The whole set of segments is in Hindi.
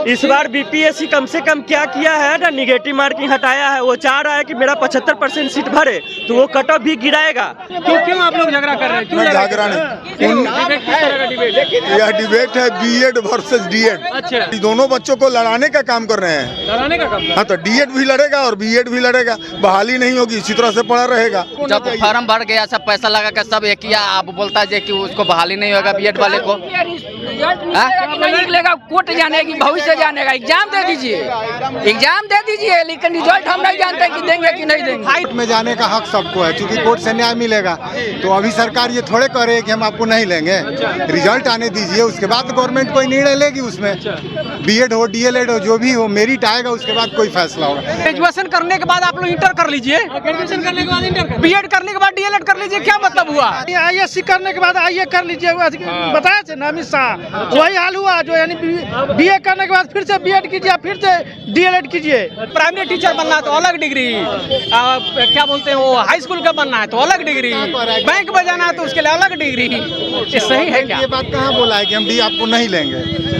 इस बार बीपीएससी कम से कम क्या किया है ना, निगेटिव मार्किंग हटाया है। वो चाह रहा है कि मेरा 75% सीट भरे, तो वो कट ऑफ भी गिराएगा। क्यों आप लोग झगड़ा कर रहे हैं? क्यों झगड़ा नहीं, यह डिबेट है बीएड वर्सेस डीएड। अच्छा, दोनों बच्चों को लड़ाने का काम कर रहे हैं। लड़ाने का काम? हाँ, तो डीएड भी लड़ेगा और बीएड भी लड़ेगा, बहाली नहीं होगी, इसी तरह से पड़ा रहेगा। जब फॉर्म भर गया, सब पैसा लगा कर सब एक किया, आप बोलता है कि उसको बहाली नहीं होगा बीएड वाले को। नहीं निकलेगा, कोर्ट जानेगी, भविष्य जानेगा। एग्जाम दे दीजिए, लेकिन रिजल्ट हम नहीं जानते कि देंगे कि नहीं देंगे। कोर्ट में जाने का हक सबको है, क्योंकि कोर्ट से न्याय मिलेगा। तो अभी सरकार ये थोड़े कह रही है कि हम आपको नहीं लेंगे, रिजल्ट आने दीजिए, उसके बाद गवर्नमेंट कोई निर्णय लेगी उसमें। बीएड हो, डीएलएड हो, जो भी हो, मेरिट आएगा, उसके बाद कोई फैसला होगा। ग्रेजुएशन करने के बाद आप लोग इंटर कर लीजिए, ग्रेजुएशन करने के बाद इंटर, बीएड करने के बाद डीएलएड कर लीजिए, क्या मतलब हुआ? आईएससी करने के बाद आईए कर लीजिए, बताया थे ना अमित शाह, वही हाल हुआ। जो यानी बीए करने के बाद फिर से बीएड कीजिए, फिर से डीएलएड कीजिए। प्राइमरी टीचर बनना है तो अलग डिग्री, क्या बोलते हैं वो हाई स्कूल का बनना है तो अलग डिग्री, बैंक बजाना है तो उसके लिए अलग डिग्री। ये सही है क्या? ये बात कहाँ बोला है कि हम डी आपको नहीं लेंगे?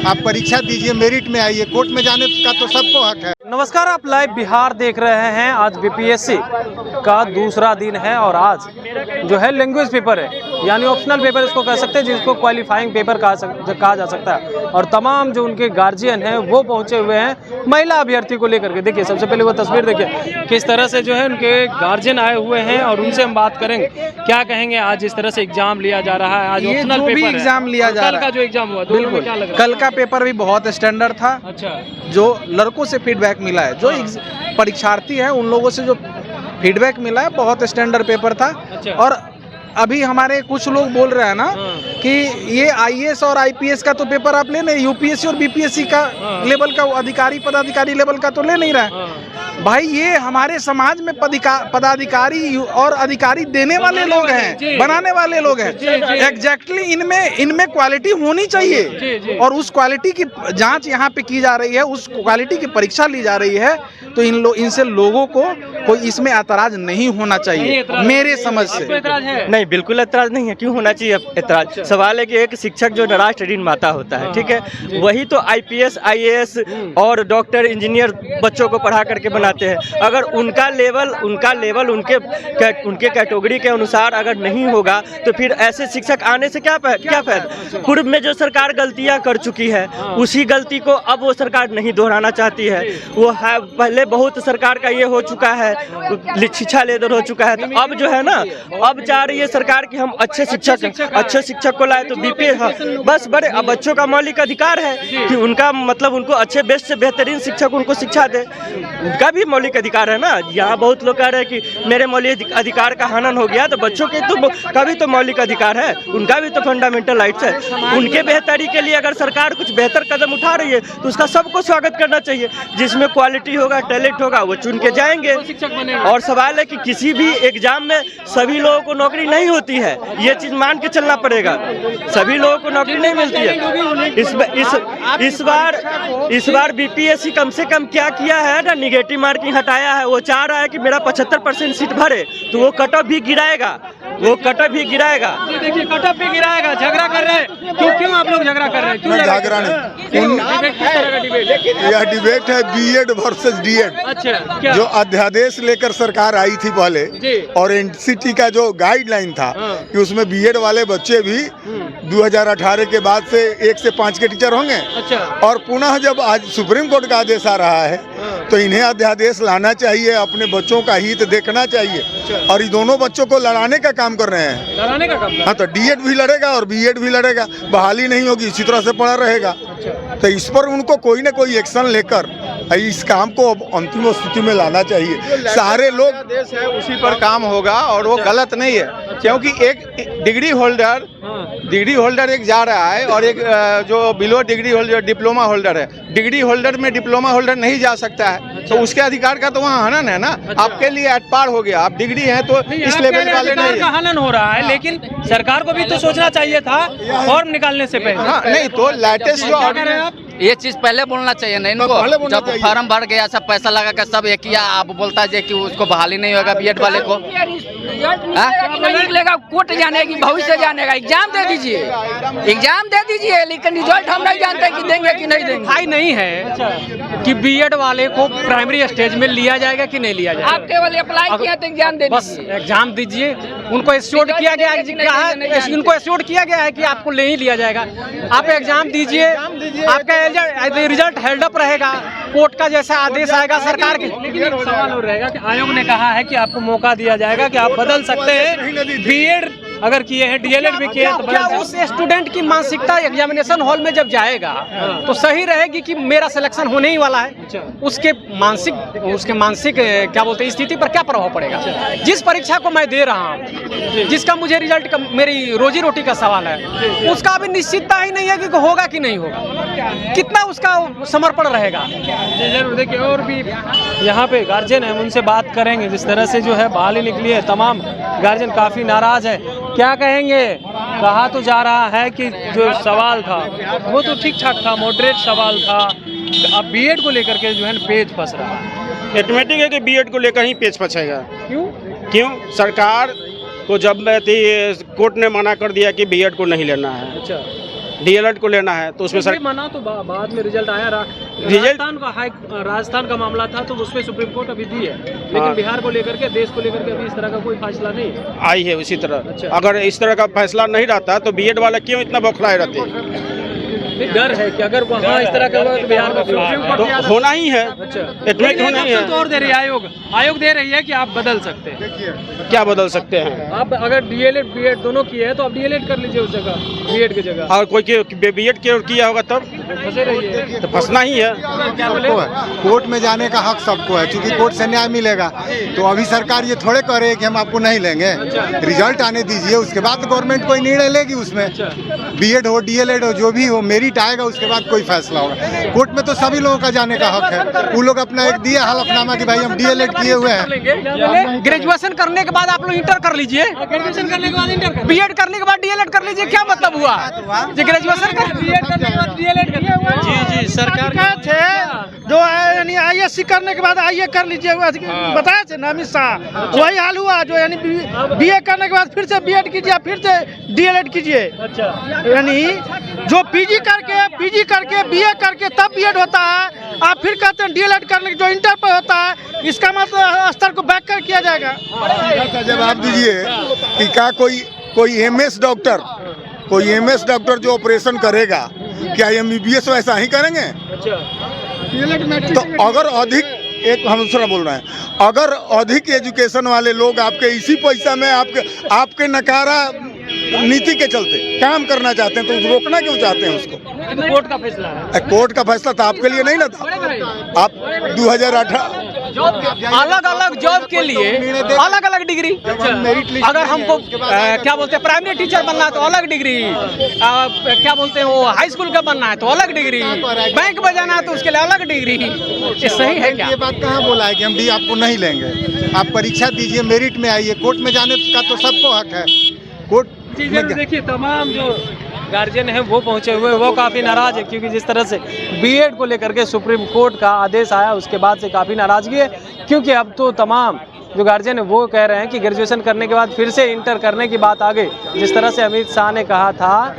आप परीक्षा दीजिए, मेरिट में आइए, कोर्ट में जाने का तो सबको हक है। नमस्कार, आप लाइव बिहार देख रहे हैं। आज बीपीएससी का दूसरा दिन है और आज जो है लैंग्वेज पेपर है, यानी ऑप्शनल पेपर इसको कह सकते हैं, जिसको क्वालिफाइंग पेपर कहा जा सकता है। और तमाम जो उनके गार्जियन हैं वो पहुंचे हुए हैं महिला अभ्यर्थी को लेकर के। देखिए, सबसे पहले वो तस्वीर देखिए किस तरह से जो है उनके गार्जियन आए हुए हैं और उनसे हम बात करेंगे, क्या कहेंगे आज जिस तरह से एग्जाम लिया जा रहा है। आज ऑप्शनल पेपर है, एग्जाम लिया जा रहा है, कल का जो एग्जाम हुआ, बिल्कुल क्या लग रहा है? कल का पेपर भी बहुत स्टैंडर्ड था। अच्छा, जो लड़कों से फीडबैक मिला है, जो परीक्षार्थी है उन लोगों से जो फीडबैक मिला है, बहुत स्टैंडर्ड पेपर था। अच्छा। और अभी हमारे कुछ लोग बोल रहे हैं ना कि ये आईएएस और आईपीएस का तो पेपर आप ले नहीं, यूपीएससी और बीपीएससी का लेवल का अधिकारी पदाधिकारी लेवल का तो ले नहीं रहा है। भाई, ये हमारे समाज में पदाधिकारी और अधिकारी देने वाले लोग हैं, बनाने वाले लोग हैं। एग्जैक्टली इनमें क्वालिटी होनी चाहिए और उस क्वालिटी की जांच यहाँ पे की जा रही है, उस क्वालिटी की परीक्षा ली जा रही है। तो इनसे लोगों को कोई इसमें ऐतराज नहीं होना चाहिए मेरे समझ से। नहीं, बिल्कुल ऐतराज नहीं है। क्यों होना चाहिए ऐतराज? सवाल है कि एक शिक्षक जो राष्ट्र ऋण माता होता है, ठीक है, वही तो आईपीएस आईएएस और डॉक्टर इंजीनियर बच्चों को पढ़ा करके बनाते हैं। अगर उनका लेवल उनके कैटेगरी के अनुसार अगर नहीं होगा तो फिर ऐसे शिक्षक आने से क्या फायदा? पूर्व में जो सरकार गलतियां कर चुकी है, उसी गलती को अब वो सरकार नहीं दोहराना चाहती है। वो है पहले बहुत सरकार का ये हो चुका है, शिक्षा लेदर हो चुका है, तो अब जो है ना, अब चाह रही है सरकार कि हम अच्छे शिक्षक को लाए। तो बस बड़े अब बच्चों का मौलिक अधिकार है कि उनका मतलब उनको अच्छे बेस्ट से बेहतरीन शिक्षक उनको शिक्षा दे, उनका भी मौलिक अधिकार है ना। यहाँ बहुत लोग कह रहे हैं कि मेरे मौलिक अधिकार का हनन हो गया, तो बच्चों के का भी तो मौलिक अधिकार है, उनका भी तो फंडामेंटल राइट्स है। उनके बेहतरी के लिए अगर सरकार कुछ बेहतर कदम उठा रही है तो उसका सबको स्वागत करना चाहिए। जिसमें क्वालिटी होगा, टैलेंट होगा, वो चुन के जाएंगे। और सवाल है कि किसी भी एग्जाम में सभी लोगों को नौकरी नहीं होती है, ये चीज मान के चलना पड़ेगा। सभी लोगों को नौकरी नहीं मिलती है। इस बार बीपीएससी कम से कम क्या किया है ना, निगेटिव मार्किंग हटाया है। वो चाह रहा है कि मेरा 75% सीट भरे, तो वो कट ऑफ भी गिराएगा, देखिए कट ऑफ भी गिराएगा। झगड़ा कर रहे हैं, क्यों आप लोग झगड़ा कर रहे हैं? झगड़ा नहीं, यह डिबेट है बीएड वर्सेस डीएड। अच्छा, क्या? जो अध्यादेश लेकर सरकार आई थी पहले, और एनसीटी का जो गाइडलाइन था कि उसमें बीएड वाले बच्चे भी 2018 के बाद से 1 से 5 के टीचर होंगे। अच्छा। और पुनः जब आज सुप्रीम कोर्ट का आदेश आ रहा है तो इन्हें अध्यादेश लाना चाहिए, अपने बच्चों का हित देखना चाहिए। और ये दोनों बच्चों को लड़ाने का काम कर रहे हैं, लड़ाने का काम। हाँ, तो डीएड भी लड़ेगा और बीएड भी लड़ेगा, बहाली नहीं होगी, इसी तरह से पड़ा रहेगा। तो इस पर उनको कोई ना कोई एक्शन लेकर इस काम को अब अंतिम स्थिति में लाना चाहिए। सारे लोग देश है उसी पर काम होगा और वो गलत नहीं है, क्योंकि एक डिग्री होल्डर एक जा रहा है और एक जो below degree holder diploma holder है, डिग्री होल्डर में डिप्लोमा होल्डर नहीं जा सकता है। तो उसके अधिकार का तो वहाँ हनन है ना। आपके लिए एट पार हो गया, आप डिग्री हैं तो इस लेवल वाले नहीं। हनन हो रहा है, लेकिन सरकार को भी तो सोचना चाहिए था फॉर्म निकालने से पहले। हाँ, नहीं तो लेटेस्ट जो ये चीज पहले बोलना चाहिए ना इनको। जब फॉर्म भर गया, सब पैसा लगा कर सब एक किया, आप बोलता है कि उसको बहाली नहीं होगा बीएड वाले को। रिजल्ट निकलेगा कि नहीं निकलेगा कोर्ट जानेगी, भविष्य जानेगा। एग्जाम दे दीजिए, एग्जाम दे दीजिए, लेकिन रिजल्ट हम नहीं जानते कि देंगे कि नहीं देंगे। भाई नहीं है कि बीएड वाले को प्राइमरी स्टेज में लिया जाएगा कि नहीं लिया जाएगा। आप केवल अप्लाई किया तो एग्जाम दे बस दीजिए। एग्जाम दीजिए, उनको एश्योर्ड किया गया है कि उनको एश्योर्ड किया गया है कि आपको नहीं लिया जाएगा। आप एग्जाम दीजिए, आपका रिजल्ट हेल्ड अप रहेगा, कोर्ट का जैसा आदेश आएगा सरकार के। लेकिन एक सवाल और रहेगा कि आयोग ने कहा है कि आपको मौका दिया जाएगा कि आप बदल सकते हैं, बीएड अगर किए हैं, डीएलएड भी किए हैं तो क्या उस स्टूडेंट की मानसिकता एग्जामिनेशन हॉल में जब जाएगा तो सही रहेगी कि मेरा सिलेक्शन होने ही वाला है, उसके मानसिक क्या बोलते हैं स्थिति पर क्या प्रभाव पड़ेगा। जिस परीक्षा को मैं दे रहा हूँ, जिसका मुझे रिजल्ट का मेरी रोजी रोटी का सवाल है, उसका अभी निश्चितता ही नहीं है कि होगा कि नहीं होगा, कितना उसका समर्पण रहेगा। जरूर देखिए, और भी यहाँ पे गार्जियन है, उनसे बात करेंगे। जिस तरह से जो है बहाली निकली है, तमाम गार्जियन काफ़ी नाराज है। क्या कहेंगे? कहा तो जा रहा है कि जो सवाल था वो तो ठीक ठाक था, मॉडरेट सवाल था। अब बीएड को लेकर के जो है पेज फंस रहा है। ऑटोमेटिक है कि बीएड को लेकर ही पेज फंसेगा। क्यों सरकार को जब कोर्ट ने मना कर दिया कि बीएड को नहीं लेना है, अच्छा डीएलएड को लेना है, तो उसमें सर मना तो बाद में रिजल्ट आया। राजस्थान का मामला था तो उसमें सुप्रीम कोर्ट अभी दी है, लेकिन बिहार को लेकर के, देश को लेकर के अभी इस तरह का कोई फैसला नहीं है। आई है उसी तरह। अच्छा। अगर इस तरह का फैसला नहीं रहता तो बीएड वाला क्यों इतना बौखलाए रहते? डर है कि अगर वहाँ इस तरह का हुआ तो बिहार में सुप्रीम कोर्ट तो होना ही है। अच्छा, एडमिट होना ही है। तो और दे रही है आयोग दे रही है कि आप बदल सकते हैं। क्या बदल सकते हैं? आप अगर डीएलएड बीएड दोनों किए हैं तो आप डीएलएड कर लीजिए उस जगह, बीएड की जगह। और कोई बीएड किया होगा तब फंसे रहिए तो फंसना ही है। क्या बोले? कोर्ट में जाने का हक सबको है, क्योंकि कोर्ट से न्याय मिलेगा। तो अभी सरकार ये थोड़े कह रही है कि हम आपको नहीं लेंगे, रिजल्ट आने दीजिए, उसके बाद गवर्नमेंट कोई निर्णय लेगी उसमें। बीएड हो डीएलएड हो जो भी हो, मेरिट आएगा उसके बाद कोई फैसला होगा। कोर्ट में तो सभी लोगों का जाने का हक है। वो लोग अपना एक दिया हलफनामा कि भाई हम डीएलएड किए हुए हैं। ग्रेजुएशन करने के बाद आप लोग इंटर कर लीजिए, ग्रेजुएशन करने के बाद इंटर, बीएड करने के बाद डीएलएड कर लीजिए। क्या मतलब हुआ? ग्रेजुएशन कर बीएड करने के बाद डीएलएड कर। जी सरकार थे जो यानी आईएससी करने के बाद आईए कर लीजिए, बताया थे ना अमित शाह, वही हाल हुआ। जो यानी बीए करने के बाद फिर से बीएड कीजिए, फिर से डीएलएड कीजिए। यानी जो पीजी करके बीए करके तब बीएड होता है, आप फिर कहते हैं डीएलएड करने जो इंटर पर होता है, इसका मतलब स्तर को बैक कर किया जाएगा। जवाब दीजिए कि क्या कोई एमएस डॉक्टर जो ऑपरेशन करेगा, क्या एमबीबीएस वैसा ही करेंगे? तो अगर अधिक, एक हम दूसरा बोल रहे हैं, अगर अधिक एजुकेशन वाले लोग आपके इसी पैसा में आपके नकारा नीति के चलते काम करना चाहते हैं, तो रोकना क्यों चाहते हैं उसको? कोर्ट का फैसला है। कोर्ट का फैसला था आपके लिए नहीं ना था। आप 2018 अलग अलग जॉब के लिए अलग अलग डिग्री। अगर हमको क्या बोलते हैं प्राइमरी टीचर बनना है तो अलग डिग्री, क्या बोलते हैं वो हाई स्कूल का बनना है तो अलग डिग्री, बैंक बजाना है तो उसके लिए अलग डिग्री। ये सही है क्या? ये बात कहाँ बोला है कि हम आपको नहीं लेंगे? आप परीक्षा दीजिए, मेरिट में आइए। कोर्ट में जाने का तो सबको हक है। कोर्ट देखिए, तमाम जो गार्जियन है वो पहुंचे हुए, वो काफ़ी नाराज है, क्योंकि जिस तरह से बीएड को लेकर के सुप्रीम कोर्ट का आदेश आया उसके बाद से काफ़ी नाराजगी है। क्योंकि अब तो तमाम जो गार्जियन है वो कह रहे हैं कि ग्रेजुएशन करने के बाद फिर से इंटर करने की बात आ गई। जिस तरह से अमित शाह ने कहा था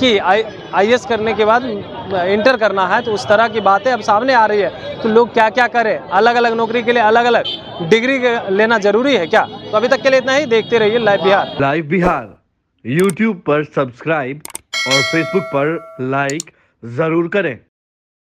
कि आईएएस करने के बाद इंटर करना है, तो उस तरह की बातें अब सामने आ रही है। तो लोग क्या क्या करें? अलग अलग नौकरी के लिए अलग अलग डिग्री लेना जरूरी है क्या? तो अभी तक के लिए इतना ही। देखते रहिए लाइव बिहार। YouTube पर सब्सक्राइब और Facebook पर लाइक ज़रूर करें।